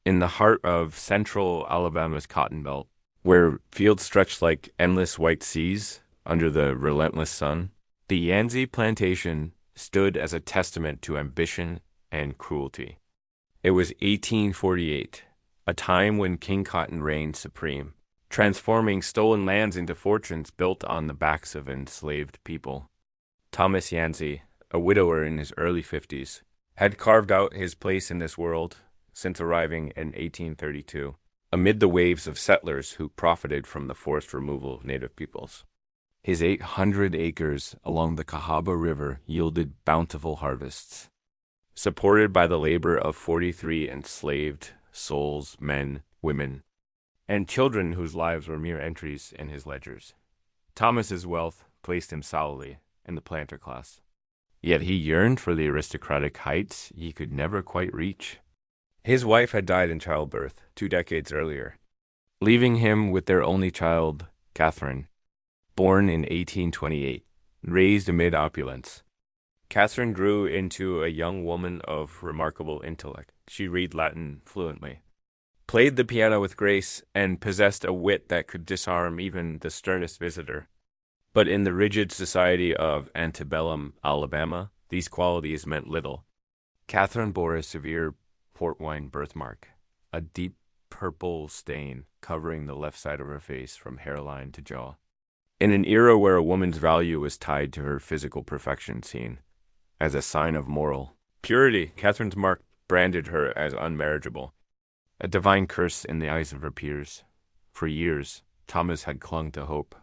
in the heart of central Alabama's Cotton Belt, where fields stretched like endless white seas under the relentless sun. The Yanzi Plantation stood as a testament to ambition and cruelty. It was 1848, a time when King Cotton reigned supreme, transforming stolen lands into fortunes built on the backs of enslaved people. Thomas Yanzi, a widower in his early 50s, had carved out his place in this world since arriving in 1832, amid the waves of settlers who profited from the forced removal of native peoples. His 800 acres along the Cahaba River yielded bountiful harvests, supported by the labor of 43 enslaved souls, men, women, and children whose lives were mere entries in his ledgers. Thomas's wealth placed him solidly in the planter class. Yet he yearned for the aristocratic heights he could never quite reach. His wife had died in childbirth 2 decades earlier, leaving him with their only child, Catherine, born in 1828, raised amid opulence. Catherine grew into a young woman of remarkable intellect. She read Latin fluently, played the piano with grace, and possessed a wit that could disarm even the sternest visitor. But in the rigid society of antebellum Alabama, these qualities meant little. Catherine bore a severe port wine birthmark, a deep purple stain covering the left side of her face from hairline to jaw. In an era where a woman's value was tied to her physical perfection seen as a sign of moral purity, Catherine's mark branded her as unmarriageable, a divine curse in the eyes of her peers. For years, Thomas had clung to hope.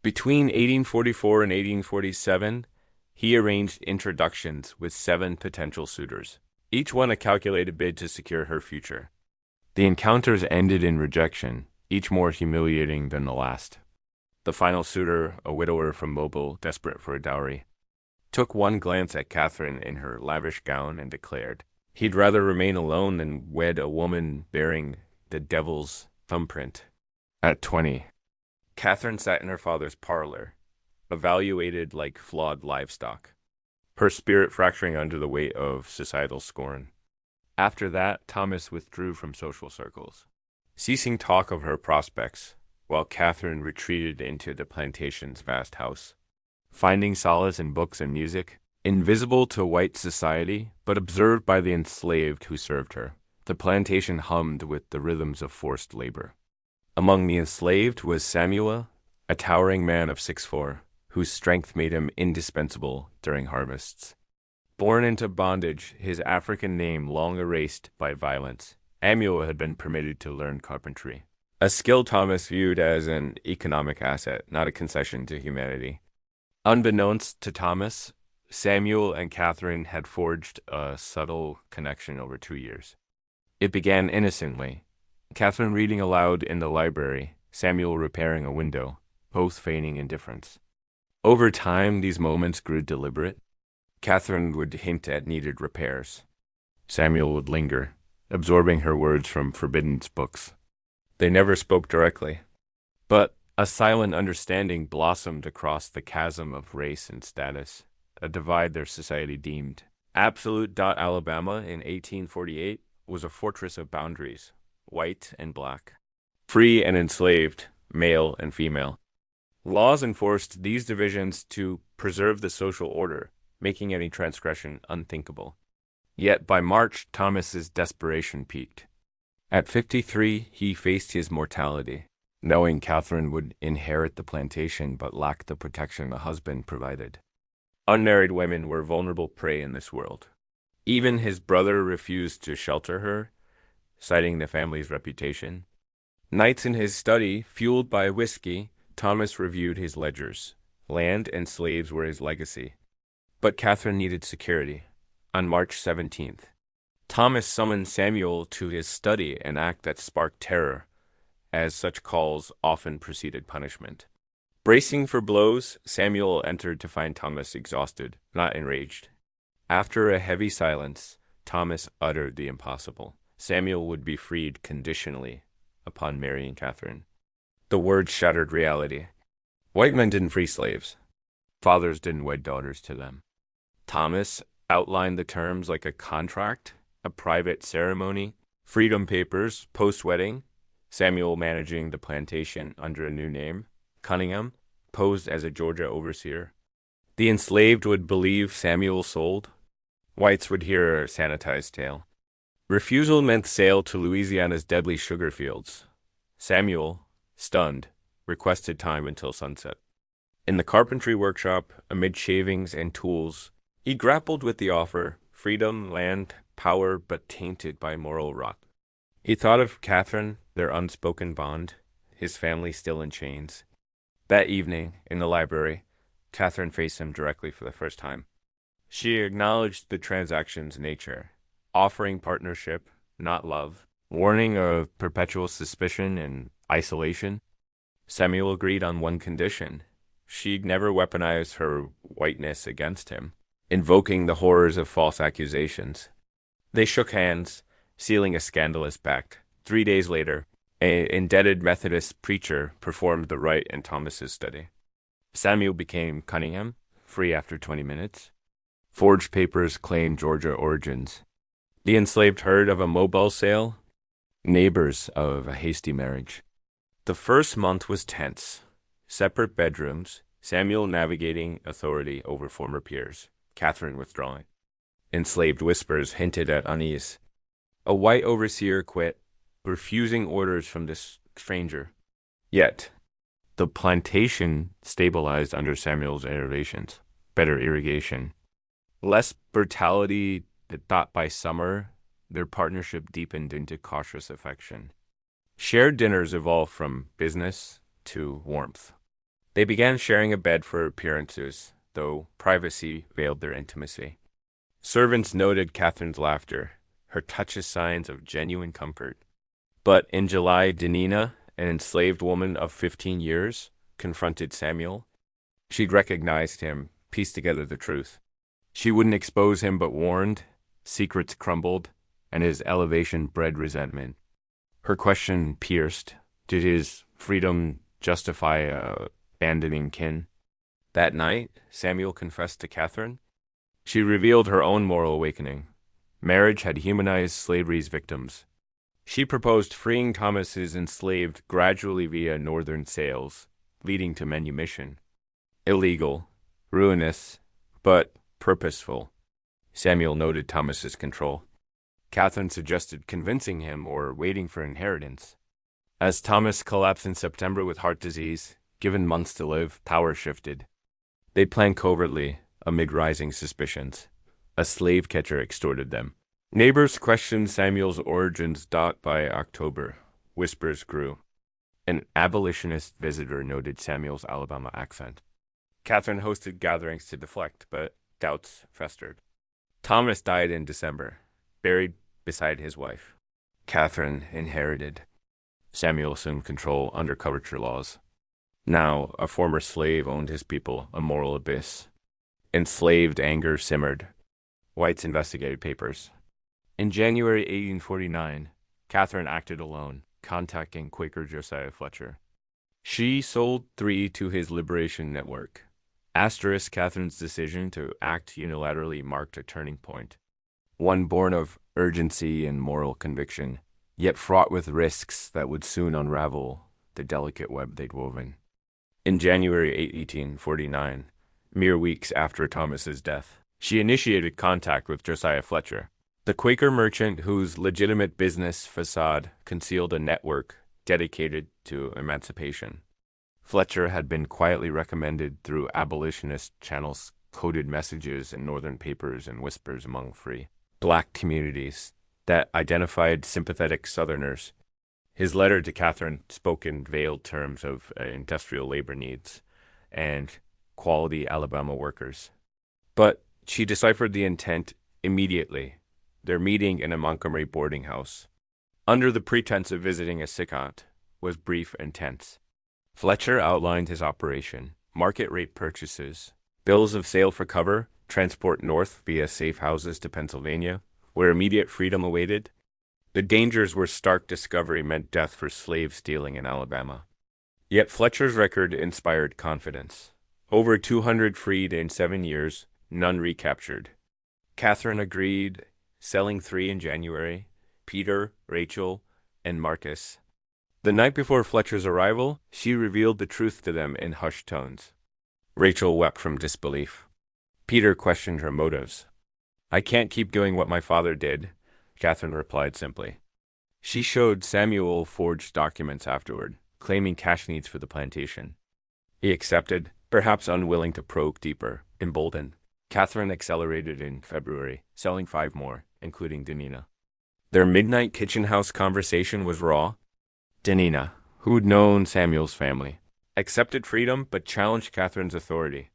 Between 1844 and 1847, he arranged introductions with 7 potential suitors, each one a calculated bid to secure her future. The encounters ended in rejection, each more humiliating than the last. The final suitor, a widower from Mobile, desperate for a dowry, took one glance at Catherine in her lavish gown and declared he'd rather remain alone than wed a woman bearing the devil's thumbprint. At 20, Catherine sat in her father's parlor, evaluated like flawed livestock, her spirit fracturing under the weight of societal scorn. After that, Thomas withdrew from social circles, ceasing talk of her prospects, while Catherine retreated into the plantation's vast house, finding solace in books and music, invisible to white society, but observed by the enslaved who served her. The plantation hummed with the rhythms of forced labor. Among the enslaved was Samuel, a towering man of 6'4", whose strength made him indispensable during harvests. Born into bondage, his African name long erased by violence, Samuel had been permitted to learn carpentry, a skill Thomas viewed as an economic asset, not a concession to humanity. Unbeknownst to Thomas, Samuel and Catherine had forged a subtle connection over 2 years. It began innocently, Catherine reading aloud in the library, Samuel repairing a window, both feigning indifference. Over time, these moments grew deliberate. Catherine would hint at needed repairs. Samuel would linger, absorbing her words from forbidden books. They never spoke directly, but a silent understanding blossomed across the chasm of race and status, a divide their society deemed. Absolute. Alabama in 1848 was a fortress of boundaries, white and black, free and enslaved, male and female. Laws enforced these divisions to preserve the social order, making any transgression unthinkable. Yet by March, Thomas's desperation peaked. At 53, he faced his mortality, knowing Catherine would inherit the plantation but lack the protection a husband provided. Unmarried women were vulnerable prey in this world. Even his brother refused to shelter her, citing the family's reputation. Nights in his study, fueled by whiskey, Thomas reviewed his ledgers. Land and slaves were his legacy. But Catherine needed security. On March 17th, Thomas summoned Samuel to his study, an act that sparked terror, as such calls often preceded punishment. Bracing for blows, Samuel entered to find Thomas exhausted, not enraged. After a heavy silence, Thomas uttered the impossible. Samuel would be freed conditionally upon marrying Catherine. The words shattered reality. White men didn't free slaves. Fathers didn't wed daughters to them. Thomas outlined the terms like a contract, a private ceremony, Freedom Papers, post-wedding, Samuel managing the plantation under a new name. Cunningham posed as a Georgia overseer. The enslaved would believe Samuel sold. Whites would hear a sanitized tale. Refusal meant sale to Louisiana's deadly sugar fields. Samuel, stunned, requested time until sunset. In the carpentry workshop, amid shavings and tools, he grappled with the offer: freedom, land, power, but tainted by moral rot. He thought of Catherine, their unspoken bond, his family still in chains. That evening, in the library, Catherine faced him directly for the first time. She acknowledged the transaction's nature, offering partnership, not love, warning of perpetual suspicion and isolation. Samuel agreed on one condition: she'd never weaponize her whiteness against him, invoking the horrors of false accusations. They shook hands, sealing a scandalous pact. 3 days later, an indebted Methodist preacher performed the rite in Thomas's study. Samuel became Cunningham, free after 20 minutes. Forged papers claimed Georgia origins. The enslaved heard of a mobile sale, neighbors of a hasty marriage. The first month was tense. Separate bedrooms, Samuel navigating authority over former peers, Catherine withdrawing. Enslaved whispers hinted at unease. A white overseer quit, refusing orders from this stranger. Yet, the plantation stabilized under Samuel's innovations. Better irrigation, less brutality. Thought by summer, their partnership deepened into cautious affection. Shared dinners evolved from business to warmth. They began sharing a bed for appearances, though privacy veiled their intimacy. Servants noted Catherine's laughter, her touch as signs of genuine comfort. But in July, Danina, an enslaved woman of 15 years, confronted Samuel. She'd recognized him, pieced together the truth. She wouldn't expose him but warned. Secrets crumbled, and his elevation bred resentment. Her question pierced: did his freedom justify abandoning kin? That night, Samuel confessed to Catherine. She revealed her own moral awakening. Marriage had humanized slavery's victims. She proposed freeing Thomas's enslaved gradually via northern sales, leading to manumission. Illegal, ruinous, but purposeful. Samuel noted Thomas's control. Catherine suggested convincing him or waiting for inheritance. As Thomas collapsed in September with heart disease, given months to live, power shifted. They planned covertly, amid rising suspicions. A slave catcher extorted them. Neighbors questioned Samuel's origins. By October, whispers grew. An abolitionist visitor noted Samuel's Alabama accent. Catherine hosted gatherings to deflect, but doubts festered. Thomas died in December, buried beside his wife. Catherine inherited. Samuel assumed control under coverture laws. Now, a former slave owned his people, a moral abyss. Enslaved anger simmered. Whites investigated papers. In January 1849, Catherine acted alone, contacting Quaker Josiah Fletcher. She sold 3 to his liberation network. Catherine's decision to act unilaterally marked a turning point. One born of urgency and moral conviction, yet fraught with risks that would soon unravel the delicate web they'd woven. In January 1849, mere weeks after Thomas's death, she initiated contact with Josiah Fletcher, the Quaker merchant whose legitimate business facade concealed a network dedicated to emancipation. Fletcher had been quietly recommended through abolitionist channels, coded messages in northern papers and whispers among free black communities that identified sympathetic Southerners. His letter to Catherine spoke in veiled terms of industrial labor needs and quality Alabama workers. But she deciphered the intent immediately, their meeting in a Montgomery boarding house, under the pretense of visiting a sick aunt, was brief and tense. Fletcher outlined his operation: market rate purchases, bills of sale for cover, transport north via safe houses to Pennsylvania, where immediate freedom awaited. The dangers where stark discovery meant death for slave stealing in Alabama. Yet Fletcher's record inspired confidence. Over 200 freed in 7 years, none recaptured. Catherine agreed, selling 3 in January. Peter, Rachel, and Marcus. The night before Fletcher's arrival, she revealed the truth to them in hushed tones. Rachel wept from disbelief. Peter questioned her motives. "I can't keep doing what my father did," Catherine replied simply. She showed Samuel forged documents afterward, claiming cash needs for the plantation. He accepted, perhaps unwilling to probe deeper. Emboldened, Catherine accelerated in February, selling 5 more, including Danina. Their midnight kitchen house conversation was raw. Danina, who'd known Samuel's family, accepted freedom but challenged Catherine's authority,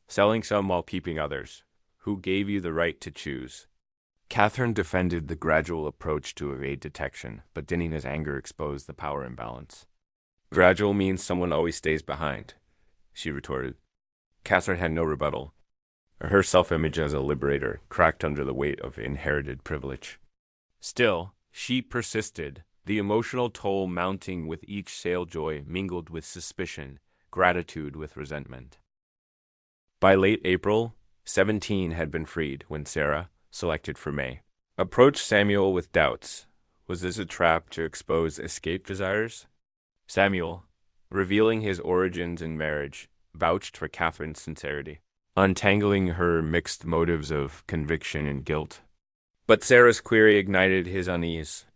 selling some while keeping others. Who gave you the right to choose? Catherine defended the gradual approach to evade detection, but Danina's anger exposed the power imbalance. "Gradual means someone always stays behind," she retorted. Catherine had no rebuttal. Her self-image as a liberator cracked under the weight of inherited privilege. Still, she persisted, the emotional toll mounting with each sale joy mingled with suspicion, gratitude with resentment. By late April, 17 had been freed when Sarah, selected for May, approached Samuel with doubts. Was this a trap to expose escape desires? Samuel, revealing his origins in marriage, vouched for Catherine's sincerity, untangling her mixed motives of conviction and guilt. But Sarah's query ignited his unease.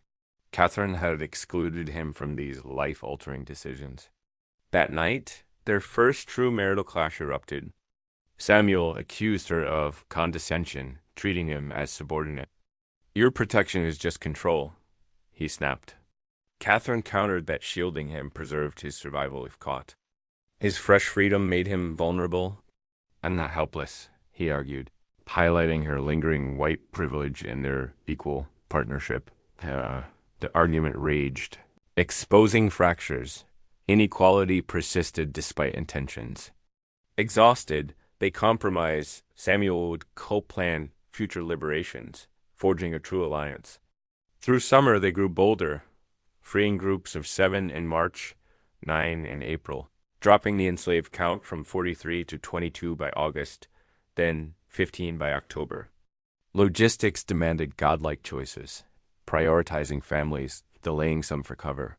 Catherine had excluded him from these life-altering decisions. That night, their first true marital clash erupted. Samuel accused her of condescension, treating him as subordinate. "Your protection is just control," he snapped. Catherine countered that shielding him preserved his survival if caught. His fresh freedom made him vulnerable. "I'm not helpless," he argued, highlighting her lingering white privilege in their equal partnership. The argument raged, exposing fractures. Inequality persisted despite intentions. Exhausted, they compromised. Samuel would co-plan future liberations, forging a true alliance. Through summer, they grew bolder, freeing groups of 7 in March, 9 in April, dropping the enslaved count from 43 to 22 by August, then 15 by October. Logistics demanded godlike choices, prioritizing families, delaying some for cover.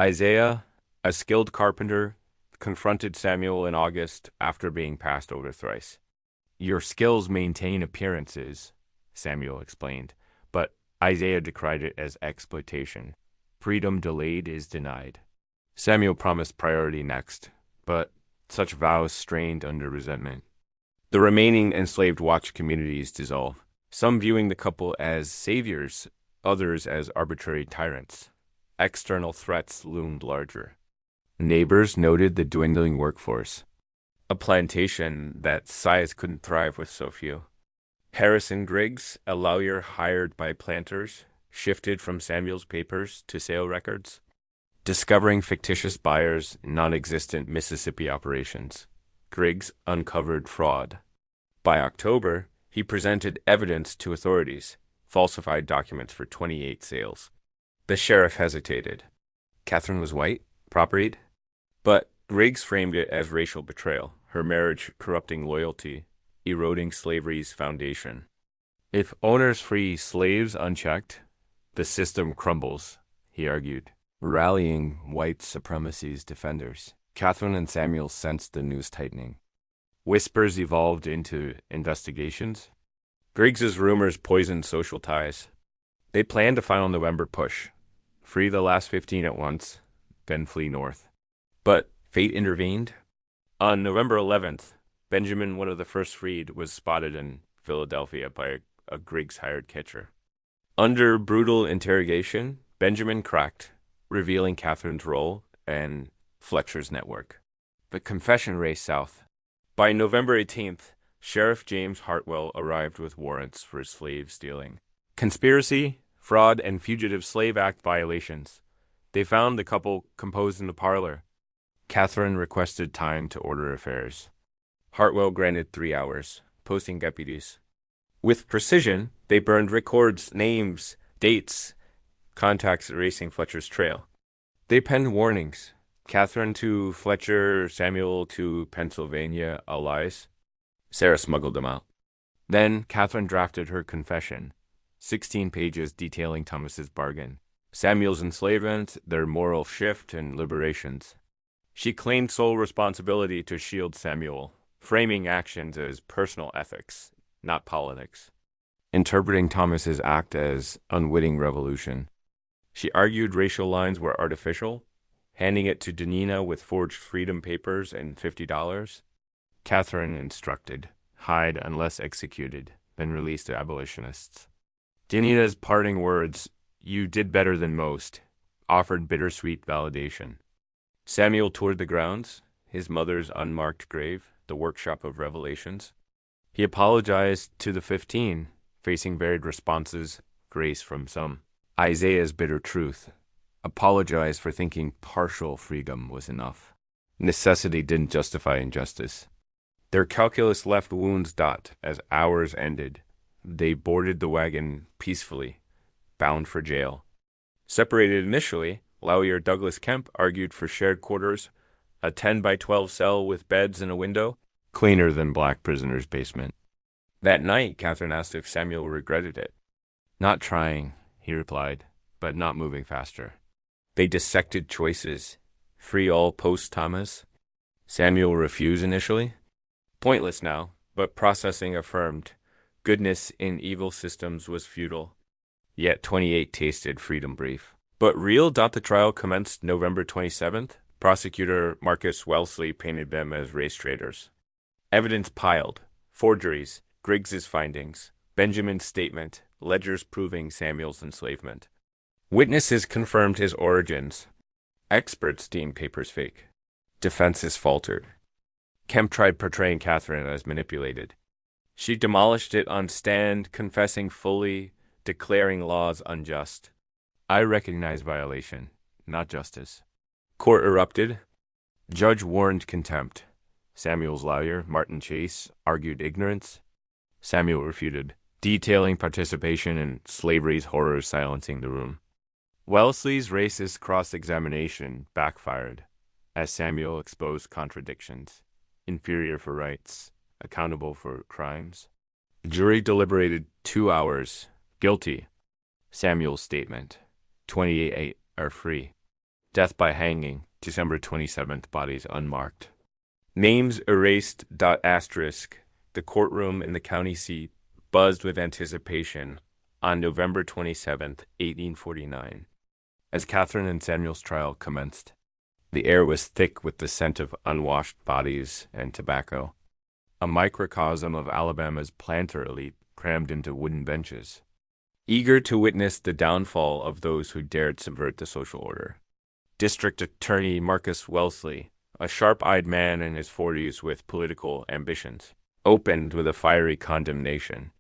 Isaiah, a skilled carpenter, confronted Samuel in August after being passed over thrice. "Your skills maintain appearances," Samuel explained, but Isaiah decried it as exploitation. Freedom delayed is denied. Samuel promised priority next, but such vows strained under resentment. The remaining enslaved watch communities dissolve, some viewing the couple as saviors, others as arbitrary tyrants. External threats loomed larger. Neighbors noted the dwindling workforce, a plantation that size couldn't thrive with so few. Harrison Griggs, a lawyer hired by planters, shifted from Samuel's papers to sale records, discovering fictitious buyers in non-existent Mississippi operations. Griggs uncovered fraud. By October, he presented evidence to authorities, falsified documents for 28 sales. The sheriff hesitated. Catherine was white, proper-eyed, but Griggs framed it as racial betrayal, her marriage corrupting loyalty, eroding slavery's foundation. If owners free slaves unchecked, the system crumbles, he argued, rallying white supremacy's defenders. Catherine and Samuel sensed the news tightening. Whispers evolved into investigations. Griggs's rumors poisoned social ties. They planned a final November push, free the last 15 at once, then flee north. But fate intervened. On November 11th, Benjamin, one of the first freed, was spotted in Philadelphia by a Griggs-hired catcher. Under brutal interrogation, Benjamin cracked, revealing Catherine's role and Fletcher's network. The confession raced south. By November 18th, Sheriff James Hartwell arrived with warrants for slave stealing, conspiracy, fraud, and Fugitive Slave Act violations. They found the couple composed in the parlor. Catherine requested time to order affairs. Hartwell granted 3 hours, posting deputies. With precision, they burned records, names, dates, contacts erasing Fletcher's trail. They penned warnings. Catherine to Fletcher, Samuel to Pennsylvania allies. Sarah smuggled them out. Then Catherine drafted her confession, 16 pages detailing Thomas's bargain, Samuel's enslavement, their moral shift, and liberations. She claimed sole responsibility to shield Samuel, framing actions as personal ethics, not politics, interpreting Thomas's act as unwitting revolution. She argued racial lines were artificial, handing it to Danina with forged freedom papers and $50. Catherine instructed, hide unless executed, then release the abolitionists. Danina's parting words, "You did better than most," offered bittersweet validation. Samuel toured the grounds, his mother's unmarked grave, the workshop of revelations. He apologized to the 15, facing varied responses, grace from some. Isaiah's bitter truth, apologized for thinking partial freedom was enough. Necessity didn't justify injustice. Their calculus left wounds as hours ended. They boarded the wagon peacefully, bound for jail. Separated initially, Lawyer Douglas Kemp argued for shared quarters, a 10 by 12 cell with beds and a window, cleaner than black prisoners' basement. That night, Catherine asked if Samuel regretted it. Not trying, he replied, but not moving faster. They dissected choices. Free all post-Thomas. Samuel refused initially. Pointless now, but processing affirmed. Goodness in evil systems was futile. Yet 28 tasted freedom brief. But real. The trial commenced November 27th. Prosecutor Marcus Wellesley painted them as race traitors. Evidence piled. Forgeries, Griggs's findings, Benjamin's statement, ledgers proving Samuel's enslavement. Witnesses confirmed his origins. Experts deemed papers fake. Defenses faltered. Kemp tried portraying Catherine as manipulated. She demolished it on stand, confessing fully, declaring laws unjust. I recognize violation, not justice. Court erupted. Judge warned contempt. Samuel's lawyer, Martin Chase, argued ignorance. Samuel refuted, detailing participation in slavery's horrors silencing the room. Wellesley's racist cross-examination backfired, as Samuel exposed contradictions. Inferior for rights, accountable for crimes. The jury deliberated 2 hours. Guilty. Samuel's statement. 28 are free. Death by hanging, December 27th, bodies unmarked. Names erased. Asterisk. The courtroom in the county seat buzzed with anticipation on November 27th, 1849. As Catherine and Samuel's trial commenced, the air was thick with the scent of unwashed bodies and tobacco. A microcosm of Alabama's planter elite crammed into wooden benches, eager to witness the downfall of those who dared subvert the social order. District Attorney Marcus Wellesley, a sharp-eyed man in his 40s with political ambitions, opened with a fiery condemnation.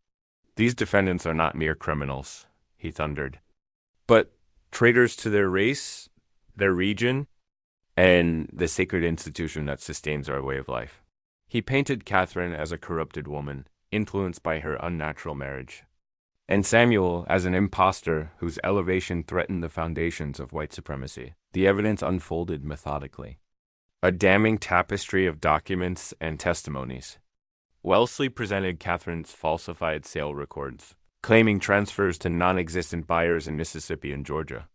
These defendants are not mere criminals, he thundered, but traitors to their race, their region, and the sacred institution that sustains our way of life. He painted Catherine as a corrupted woman, influenced by her unnatural marriage, and Samuel as an impostor whose elevation threatened the foundations of white supremacy. The evidence unfolded methodically, a damning tapestry of documents and testimonies. Wellesley presented Catherine's falsified sale records, claiming transfers to non-existent buyers in Mississippi and Georgia.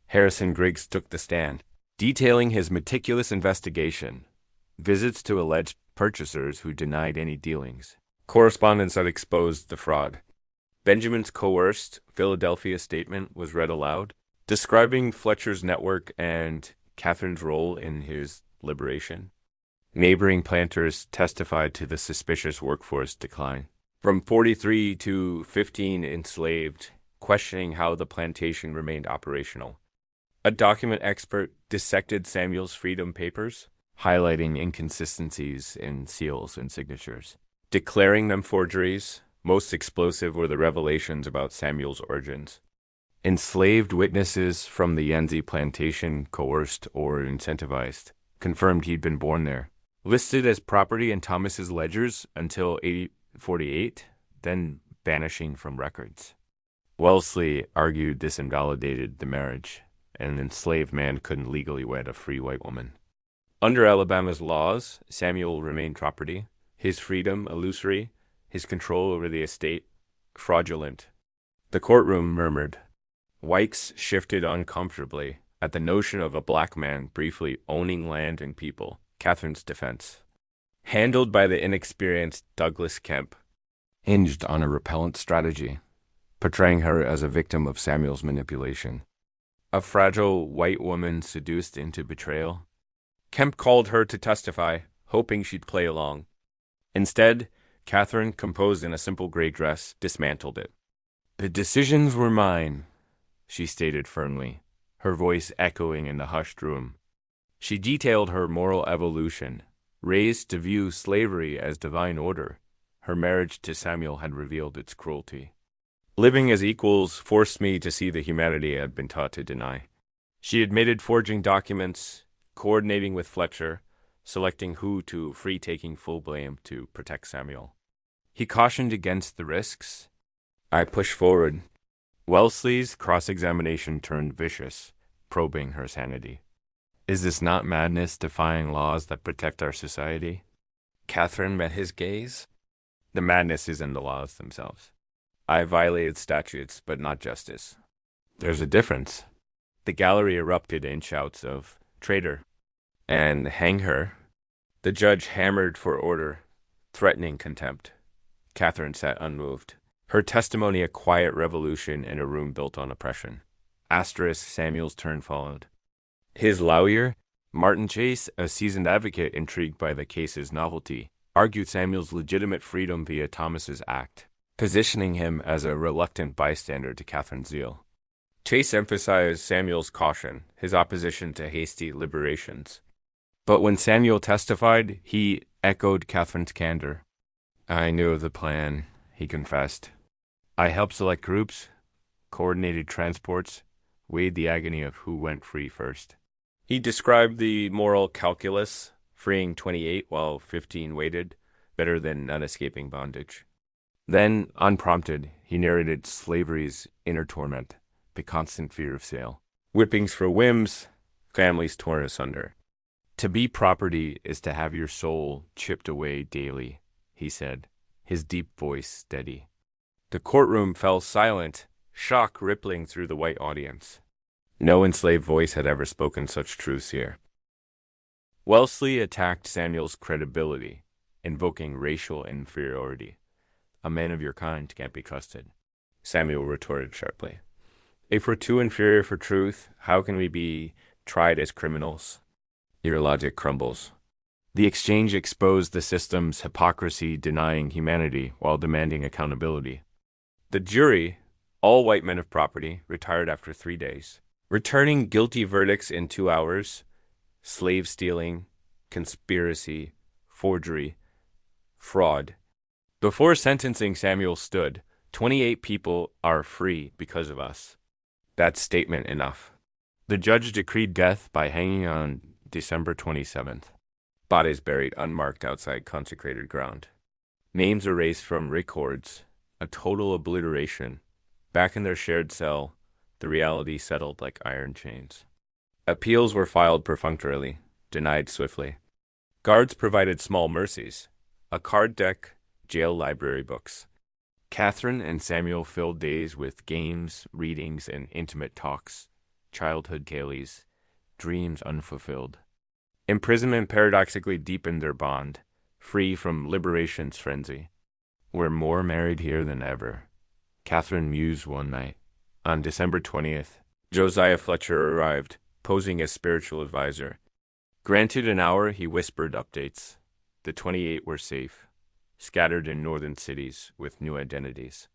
Harrison Griggs took the stand, detailing his meticulous investigation, visits to alleged purchasers who denied any dealings, correspondence that exposed the fraud. Benjamin's coerced Philadelphia statement was read aloud, describing Fletcher's network and Catherine's role in his liberation. Neighboring planters testified to the suspicious workforce decline. From 43 to 15 enslaved, questioning how the plantation remained operational. A document expert dissected Samuel's freedom papers, highlighting inconsistencies in seals and signatures, declaring them forgeries. Most explosive were the revelations about Samuel's origins. Enslaved witnesses from the Yanzi plantation, coerced or incentivized, confirmed he'd been born there. Listed as property in Thomas's ledgers until 1848, then vanishing from records. Wellesley argued this invalidated the marriage. An enslaved man couldn't legally wed a free white woman. Under Alabama's laws, Samuel remained property, his freedom illusory, his control over the estate fraudulent. The courtroom murmured. Whites shifted uncomfortably at the notion of a black man briefly owning land and people. Catherine's defense, handled by the inexperienced Douglas Kemp, hinged on a repellent strategy, portraying her as a victim of Samuel's manipulation. A fragile white woman seduced into betrayal. Kemp called her to testify, hoping she'd play along. Instead, Catherine, composed in a simple gray dress, dismantled it. "The decisions were mine," she stated firmly, her voice echoing in the hushed room. She detailed her moral evolution, raised to view slavery as divine order. Her marriage to Samuel had revealed its cruelty. "Living as equals forced me to see the humanity I had been taught to deny." She admitted forging documents, coordinating with Fletcher, selecting who to free, taking full blame to protect Samuel. He cautioned against the risks. I pushed forward. Wellesley's cross-examination turned vicious, probing her sanity. "Is this not madness defying laws that protect our society?" Catherine met his gaze. "The madness is in the laws themselves. I violated statutes, but not justice." "There's a difference." The gallery erupted in shouts of "traitor" and "hang her." The judge hammered for order, threatening contempt. Catherine sat unmoved, her testimony a quiet revolution in a room built on oppression. Samuel's turn followed. His lawyer, Martin Chase, a seasoned advocate intrigued by the case's novelty, argued Samuel's legitimate freedom via Thomas's act, positioning him as a reluctant bystander to Catherine's zeal. Chase emphasized Samuel's caution, his opposition to hasty liberations. But when Samuel testified, he echoed Catherine's candor. "I knew of the plan," he confessed. "I helped select groups, coordinated transports, weighed the agony of who went free first." He described the moral calculus, freeing 28 while 15 waited, better than none escaping bondage. Then, unprompted, he narrated slavery's inner torment, the constant fear of sale. Whippings for whims, families torn asunder. "To be property is to have your soul chipped away daily," he said, his deep voice steady. The courtroom fell silent, shock rippling through the white audience. No enslaved voice had ever spoken such truths here. Wellesley attacked Samuel's credibility, invoking racial inferiority. "A man of your kind can't be trusted," Samuel retorted sharply. "If we're too inferior for truth, how can we be tried as criminals?" Your logic crumbles. The exchange exposed the system's hypocrisy, denying humanity while demanding accountability. The jury, all white men of property, retired after 3 days, returning guilty verdicts in 2 hours: slave stealing, conspiracy, forgery, fraud. Before sentencing Samuel stood, 28 people are free because of us. That statement enough. The judge decreed death by hanging on December 27th. Bodies buried unmarked outside consecrated ground. Names erased from records. A total obliteration. Back in their shared cell, the reality settled like iron chains. Appeals were filed perfunctorily, denied swiftly. Guards provided small mercies. A card deck, jail library books. Catherine and Samuel filled days with games, readings, and intimate talks. Childhood dailies, dreams unfulfilled. Imprisonment paradoxically deepened their bond, free from liberation's frenzy. "We're more married here than ever," Catherine mused one night. On December 20th, Josiah Fletcher arrived, posing as spiritual advisor. Granted an hour, he whispered updates. The 28 were safe, scattered in northern cities with new identities.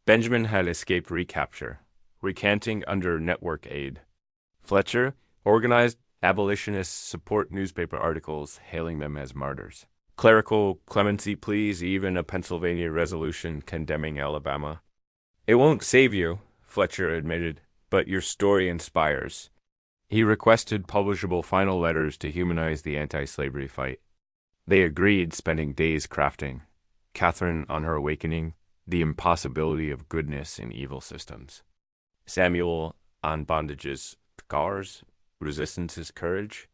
Benjamin had escaped recapture, recanting under network aid. Fletcher organized abolitionist support newspaper articles hailing them as martyrs. Clerical clemency pleas, even a Pennsylvania resolution condemning Alabama. "It won't save you," Fletcher admitted, "but your story inspires." He requested publishable final letters to humanize the anti-slavery fight. They agreed, spending days crafting. Catherine on her awakening, the impossibility of goodness in evil systems. Samuel on bondage's scars, resistance's courage.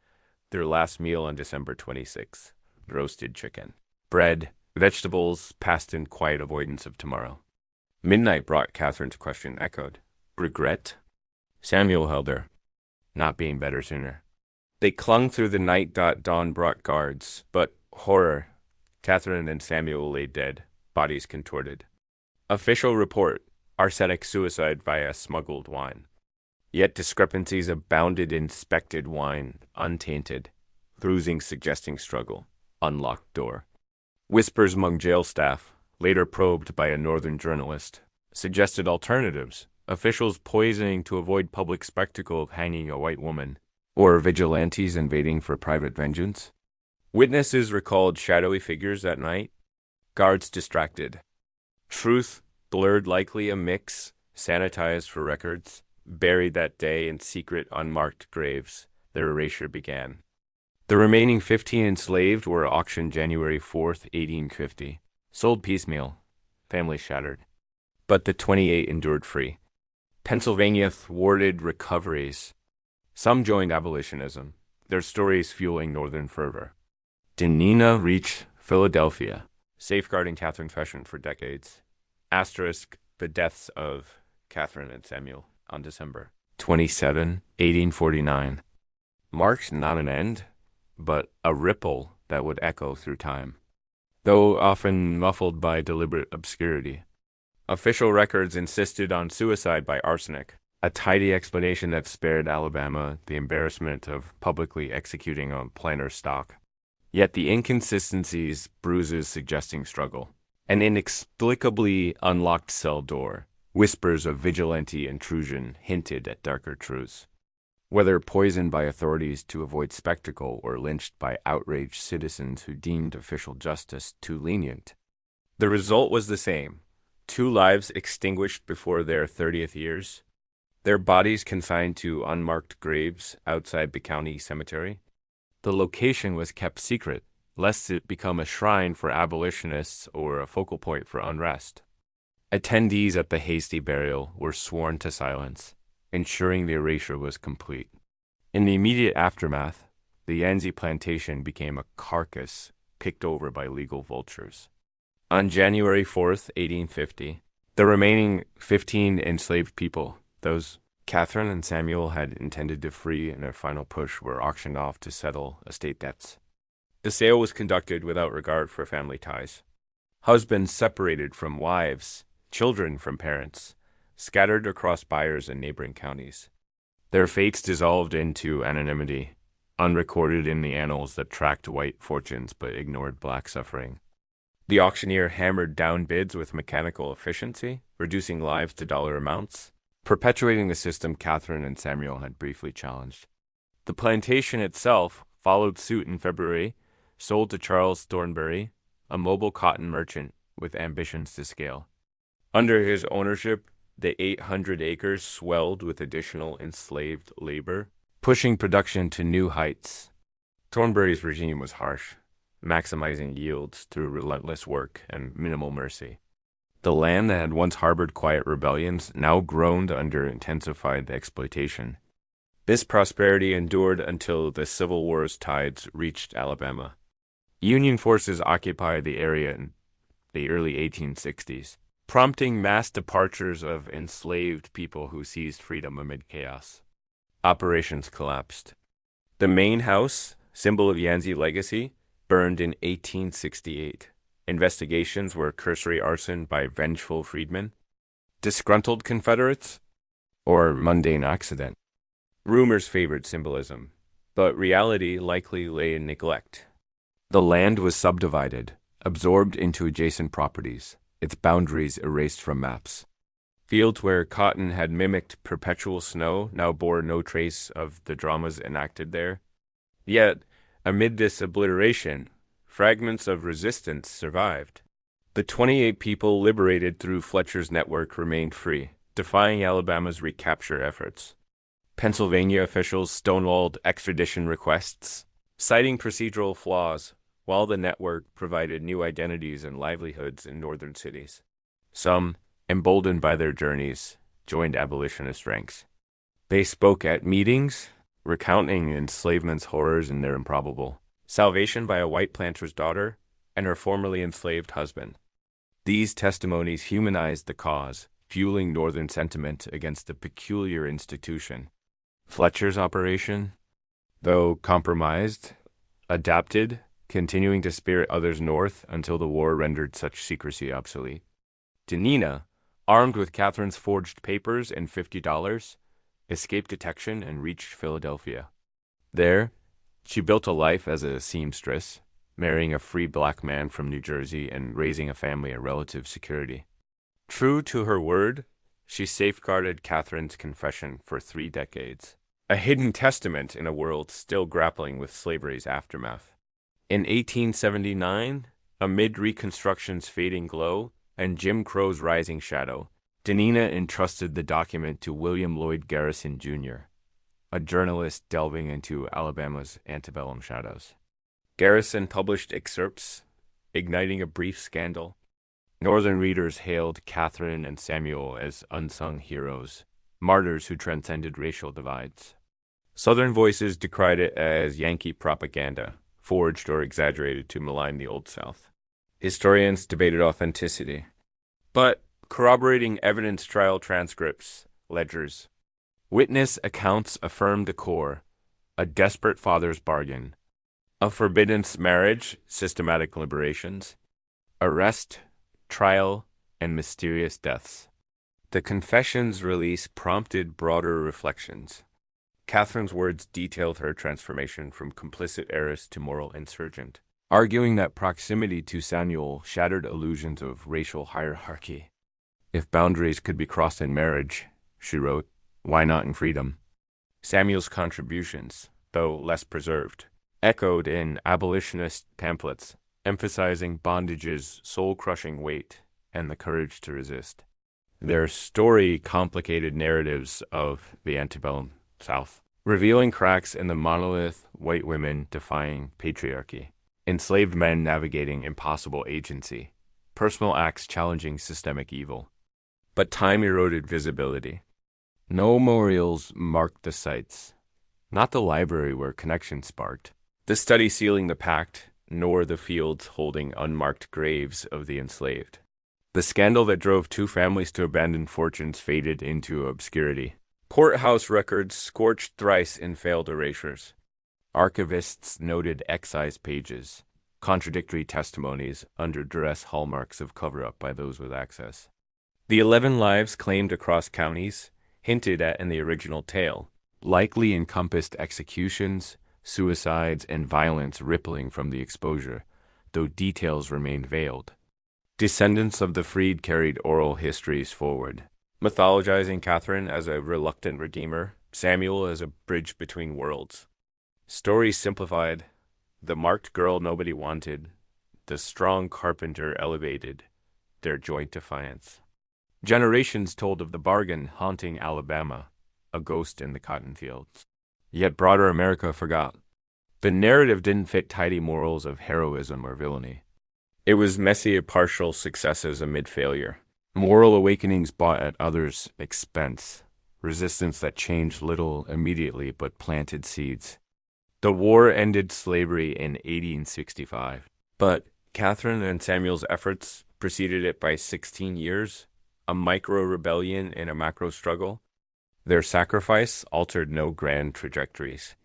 Their last meal on December 26th. Roasted chicken. Bread, vegetables, passed in quiet avoidance of tomorrow. Midnight brought Catherine's question echoed. Regret? Samuel held her. Not being better sooner. They clung through the night. Dawn brought guards, but horror. Catherine and Samuel lay dead, bodies contorted. Official report, arsenic suicide via smuggled wine. Yet discrepancies abounded. Inspected wine, untainted. Bruising suggesting struggle. Unlocked door. Whispers among jail staff, later probed by a northern journalist, suggested alternatives. Officials poisoning to avoid public spectacle of hanging a white woman, or vigilantes invading for private vengeance. Witnesses recalled shadowy figures that night, guards distracted. Truth blurred, likely a mix, sanitized for records, buried that day in secret unmarked graves. Their erasure began. The remaining 15 enslaved were auctioned January 4th, 1850, sold piecemeal, families shattered. But the 28 endured free. Pennsylvania thwarted recoveries. Some joined abolitionism, their stories fueling northern fervor. Denina reached Philadelphia, safeguarding Catherine's fashion for decades. Asterisk the deaths of Catherine and Samuel on December 27, 1849. Marked not an end, but a ripple that would echo through time, though often muffled by deliberate obscurity. Official records insisted on suicide by arsenic, a tidy explanation that spared Alabama the embarrassment of publicly executing a planter stock. Yet the inconsistencies, bruises suggesting struggle, an inexplicably unlocked cell door, whispers of vigilante intrusion hinted at darker truths. Whether poisoned by authorities to avoid spectacle or lynched by outraged citizens who deemed official justice too lenient, the result was the same. 2 lives extinguished before their 30th years, their bodies consigned to unmarked graves outside the county cemetery. The location was kept secret, lest it become a shrine for abolitionists or a focal point for unrest. Attendees at the hasty burial were sworn to silence, ensuring the erasure was complete. In the immediate aftermath, the Yanzi Plantation became a carcass picked over by legal vultures. On January 4th, 1850, the remaining 15 enslaved people, those Catherine and Samuel had intended to free in a final push, were auctioned off to settle estate debts. The sale was conducted without regard for family ties. Husbands separated from wives, children from parents, scattered across buyers in neighboring counties. Their fates dissolved into anonymity, unrecorded in the annals that tracked white fortunes but ignored black suffering. The auctioneer hammered down bids with mechanical efficiency, reducing lives to dollar amounts, perpetuating the system Catherine and Samuel had briefly challenged. The plantation itself followed suit in February, sold to Charles Thornbury, a mobile cotton merchant with ambitions to scale. Under his ownership, the 800 acres swelled with additional enslaved labor, pushing production to new heights. Thornbury's regime was harsh, maximizing yields through relentless work and minimal mercy. The land that had once harbored quiet rebellions now groaned under intensified exploitation. This prosperity endured until the Civil War's tides reached Alabama. Union forces occupied the area in the early 1860s, prompting mass departures of enslaved people who seized freedom amid chaos. Operations collapsed. The main house, symbol of Yanzi legacy, burned in 1868. Investigations were cursory arson by vengeful freedmen, disgruntled Confederates, or mundane accident. Rumors favored symbolism, but reality likely lay in neglect. The land was subdivided, absorbed into adjacent properties, its boundaries erased from maps. Fields where cotton had mimicked perpetual snow now bore no trace of the dramas enacted there. Yet, amid this obliteration, fragments of resistance survived. The 28 people liberated through Fletcher's network remained free, defying Alabama's recapture efforts. Pennsylvania officials stonewalled extradition requests, citing procedural flaws, while the network provided new identities and livelihoods in northern cities. Some, emboldened by their journeys, joined abolitionist ranks. They spoke at meetings, recounting enslavement's horrors and their improbable salvation by a white planter's daughter and her formerly enslaved husband. These testimonies humanized the cause, fueling Northern sentiment against the peculiar institution. Fletcher's operation, though compromised, adapted, continuing to spirit others north until the war rendered such secrecy obsolete. Denina, armed with Catherine's forged papers and $50, escaped detection and reached Philadelphia. There, she built a life as a seamstress, marrying a free black man from New Jersey and raising a family in relative security. True to her word, she safeguarded Catherine's confession for 3 decades, a hidden testament in a world still grappling with slavery's aftermath. In 1879, amid Reconstruction's fading glow and Jim Crow's rising shadow, Denina entrusted the document to William Lloyd Garrison, Jr., a journalist delving into Alabama's antebellum shadows. Garrison published excerpts, igniting a brief scandal. Northern readers hailed Catherine and Samuel as unsung heroes, martyrs who transcended racial divides. Southern voices decried it as Yankee propaganda, forged or exaggerated to malign the Old South. Historians debated authenticity, but corroborating evidence trial transcripts, ledgers, witness accounts affirmed the core, a desperate father's bargain, a forbidden marriage, systematic liberations, arrest, trial, and mysterious deaths. The confession's release prompted broader reflections. Catherine's words detailed her transformation from complicit heiress to moral insurgent, arguing that proximity to Samuel shattered illusions of racial hierarchy. If boundaries could be crossed in marriage, she wrote, why not in freedom? Samuel's contributions, though less preserved, echoed in abolitionist pamphlets, emphasizing bondage's soul-crushing weight and the courage to resist. Their story complicated narratives of the antebellum South, revealing cracks in the monolith white women defying patriarchy, enslaved men navigating impossible agency, personal acts challenging systemic evil. But time eroded visibility. No memorials marked the sites, not the library where connection sparked, the study sealing the pact, nor the fields holding unmarked graves of the enslaved. The scandal that drove 2 families to abandon fortunes faded into obscurity. Courthouse records scorched thrice in failed erasures. Archivists noted excise pages, contradictory testimonies under duress hallmarks of cover-up by those with access. The 11 lives claimed across counties, hinted at in the original tale, likely encompassed executions, suicides, and violence rippling from the exposure, though details remained veiled. Descendants of the freed carried oral histories forward, mythologizing Catherine as a reluctant redeemer, Samuel as a bridge between worlds. Stories simplified, the marked girl nobody wanted, the strong carpenter elevated, their joint defiance. Generations told of the bargain haunting Alabama, a ghost in the cotton fields. Yet broader America forgot. The narrative didn't fit tidy morals of heroism or villainy. It was messy partial successes amid failure, moral awakenings bought at others' expense, resistance that changed little immediately but planted seeds. The war ended slavery in 1865, but Catherine and Samuel's efforts preceded it by 16 years, a micro-rebellion in a macro-struggle. Their sacrifice altered no grand trajectories.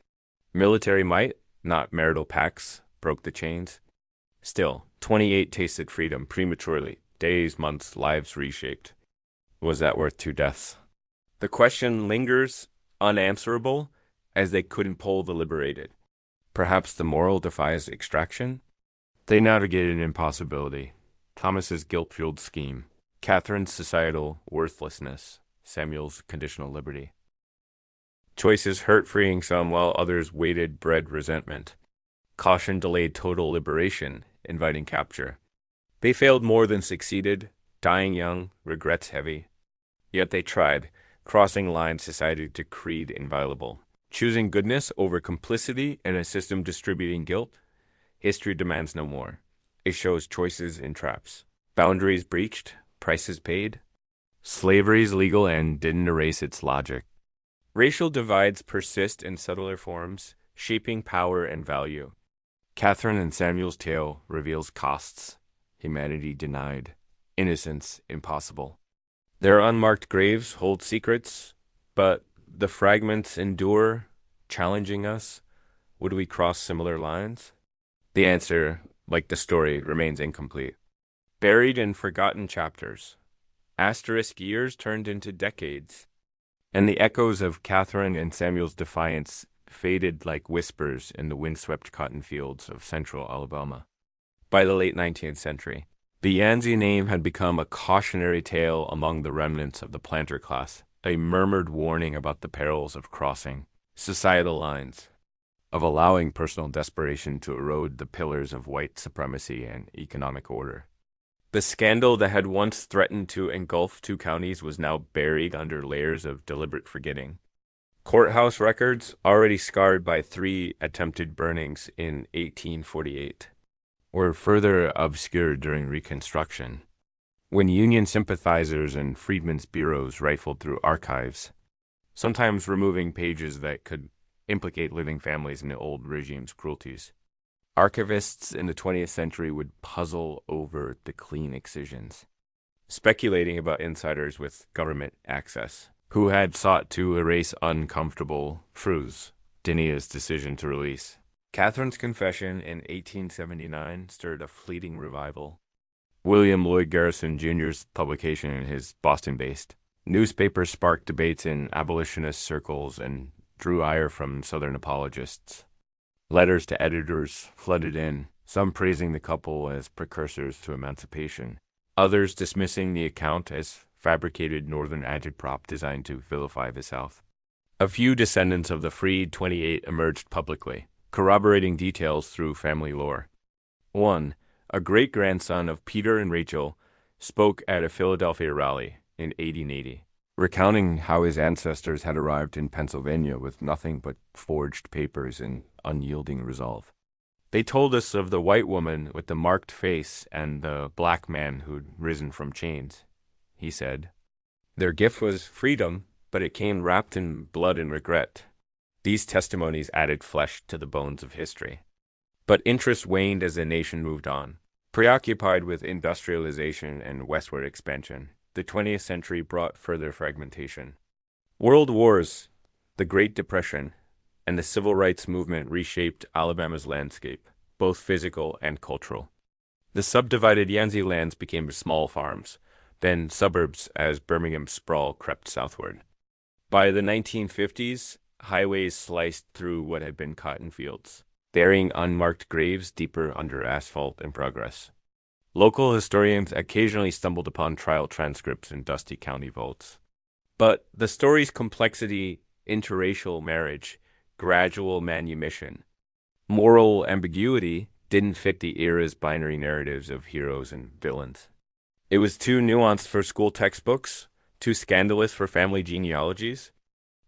Military might, not marital pacts, broke the chains. Still, 28 tasted freedom prematurely, days, months, lives reshaped. Was that worth 2 deaths? The question lingers unanswerable as they couldn't poll the liberated. Perhaps the moral defies extraction? They navigated an impossibility. Thomas's guilt-fueled scheme, Catherine's societal worthlessness, Samuel's conditional liberty. Choices hurt freeing some while others waited bred resentment. Caution delayed total liberation, inviting capture. They failed more than succeeded, dying young, regrets heavy. Yet they tried, crossing lines society decreed inviolable. Choosing goodness over complicity in a system distributing guilt, history demands no more. It shows choices in traps. Boundaries breached, prices paid. Slavery's legal end didn't erase its logic. Racial divides persist in subtler forms, shaping power and value. Catherine and Samuel's tale reveals costs humanity denied, innocence impossible. Their unmarked graves hold secrets, but the fragments endure, challenging us. Would we cross similar lines? The answer, like the story, remains incomplete. Buried in forgotten chapters, asterisk years turned into decades, and the echoes of Catherine and Samuel's defiance faded like whispers in the windswept cotton fields of central Alabama. By the late 19th century, the Yancey name had become a cautionary tale among the remnants of the planter class, a murmured warning about the perils of crossing societal lines, of allowing personal desperation to erode the pillars of white supremacy and economic order. The scandal that had once threatened to engulf two counties was now buried under layers of deliberate forgetting. Courthouse records, already scarred by 3 attempted burnings in 1848, were further obscured during Reconstruction. When Union sympathizers and freedmen's bureaus rifled through archives, sometimes removing pages that could implicate living families in the old regime's cruelties, archivists in the 20th century would puzzle over the clean excisions, speculating about insiders with government access, who had sought to erase uncomfortable truths. Denia's decision to release Catherine's confession in 1879 stirred a fleeting revival. William Lloyd Garrison Jr.'s publication in his Boston-based newspaper sparked debates in abolitionist circles and drew ire from Southern apologists. Letters to editors flooded in, some praising the couple as precursors to emancipation, others dismissing the account as fabricated Northern agitprop designed to vilify the South. A few descendants of the freed 28 emerged publicly, corroborating details through family lore. One, a great-grandson of Peter and Rachel, spoke at a Philadelphia rally in 1880, recounting how his ancestors had arrived in Pennsylvania with nothing but forged papers and unyielding resolve. They told us of the white woman with the marked face and the black man who'd risen from chains, he said. Their gift was freedom, but it came wrapped in blood and regret. These testimonies added flesh to the bones of history. But interest waned as the nation moved on. Preoccupied with industrialization and westward expansion, the 20th century brought further fragmentation. World wars, the Great Depression, and the Civil Rights Movement reshaped Alabama's landscape, both physical and cultural. The subdivided Yancey lands became small farms, then suburbs as Birmingham's sprawl crept southward. By the 1950s, highways sliced through what had been cotton fields, burying unmarked graves deeper under asphalt and progress. Local historians occasionally stumbled upon trial transcripts in dusty county vaults. But the story's complexity, interracial marriage, gradual manumission, moral ambiguity didn't fit the era's binary narratives of heroes and villains. It was too nuanced for school textbooks, too scandalous for family genealogies.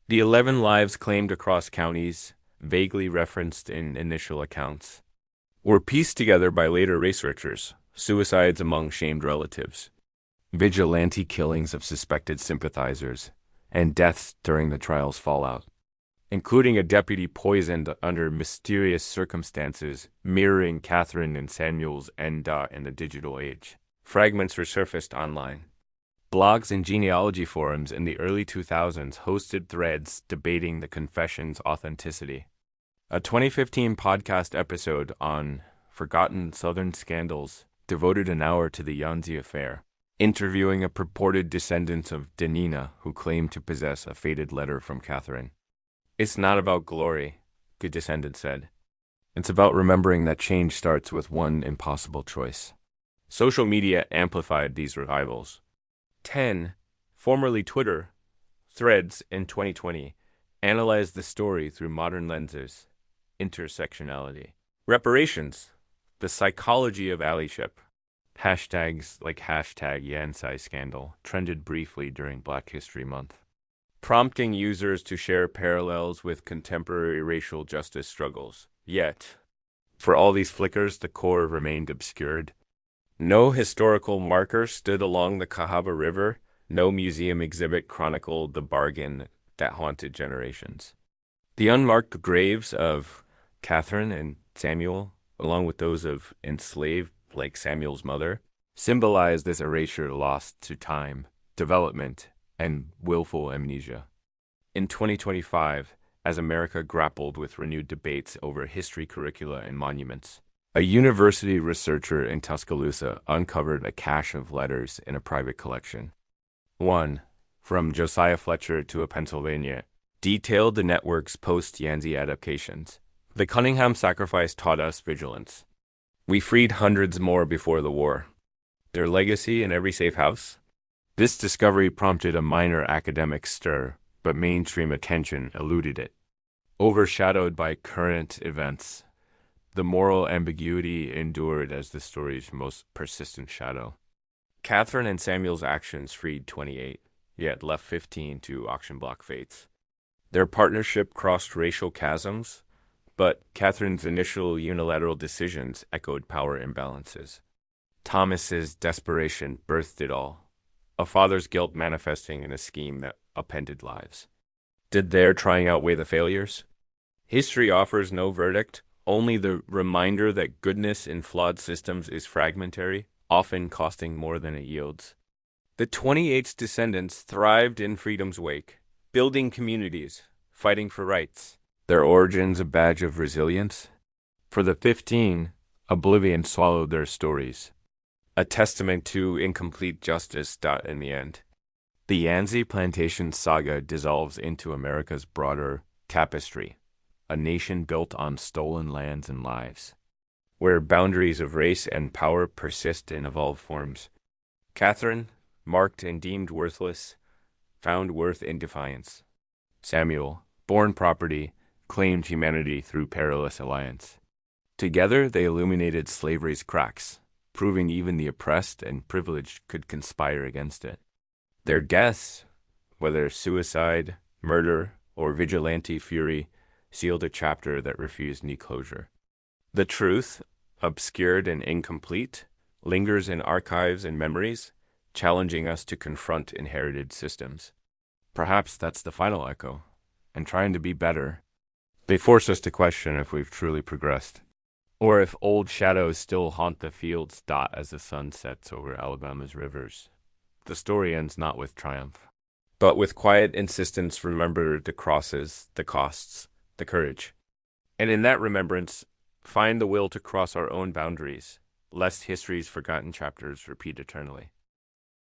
The 11 lives claimed across counties, vaguely referenced in initial accounts, were pieced together by later researchers, suicides among shamed relatives, vigilante killings of suspected sympathizers, and deaths during the trial's fallout, including a deputy poisoned under mysterious circumstances mirroring Catherine and Samuel's end in the digital age. Fragments resurfaced online. Blogs and genealogy forums in the early 2000s hosted threads debating the confession's authenticity. A 2015 podcast episode on forgotten Southern scandals devoted an hour to the Yancey affair, interviewing a purported descendant of Denina who claimed to possess a faded letter from Catherine. It's not about glory, the descendant said. It's about remembering that change starts with one impossible choice. Social media amplified these revivals. 10, formerly Twitter, threads in 2020 analyzed the story through modern lenses, intersectionality. Reparations, the psychology of allyship. Hashtags like #Yancey scandal trended briefly during Black History Month, prompting users to share parallels with contemporary racial justice struggles. Yet, for all these flickers, the core remained obscured. No historical marker stood along the Cahaba River. No museum exhibit chronicled the bargain that haunted generations. The unmarked graves of Catherine and Samuel, along with those of enslaved like Samuel's mother, symbolize this erasure lost to time, development, and willful amnesia. In 2025, as America grappled with renewed debates over history curricula and monuments, a university researcher in Tuscaloosa uncovered a cache of letters in a private collection. One, from Josiah Fletcher to a Pennsylvania, detailed the network's post-Yancey adaptations. The Cunningham sacrifice taught us vigilance. We freed hundreds more before the war. Their legacy in every safe house? This discovery prompted a minor academic stir, but mainstream attention eluded it. Overshadowed by current events, the moral ambiguity endured as the story's most persistent shadow. Catherine and Samuel's actions freed 28, yet left 15 to auction block fates. Their partnership crossed racial chasms, but Catherine's initial unilateral decisions echoed power imbalances. Thomas's desperation birthed it all, a father's guilt manifesting in a scheme that upended lives. Did their trying outweigh the failures? History offers no verdict, only the reminder that goodness in flawed systems is fragmentary, often costing more than it yields. The 28's descendants thrived in freedom's wake, building communities, fighting for rights. Their origins a badge of resilience? For the 15, oblivion swallowed their stories, a testament to incomplete justice. In the end, the Yancey Plantation saga dissolves into America's broader tapestry, a nation built on stolen lands and lives, where boundaries of race and power persist in evolved forms. Catherine, marked and deemed worthless, found worth in defiance. Samuel, born property, claimed humanity through perilous alliance. Together they illuminated slavery's cracks, proving even the oppressed and privileged could conspire against it. Their deaths, whether suicide, murder, or vigilante fury, sealed a chapter that refused any closure. The truth, obscured and incomplete, lingers in archives and memories, challenging us to confront inherited systems. Perhaps that's the final echo, and trying to be better. They force us to question if we've truly progressed, or if old shadows still haunt the fields. As the sun sets over Alabama's rivers. The story ends not with triumph, but with quiet insistence. Remember the crosses, the costs, the courage. And in that remembrance, find the will to cross our own boundaries, lest history's forgotten chapters repeat eternally.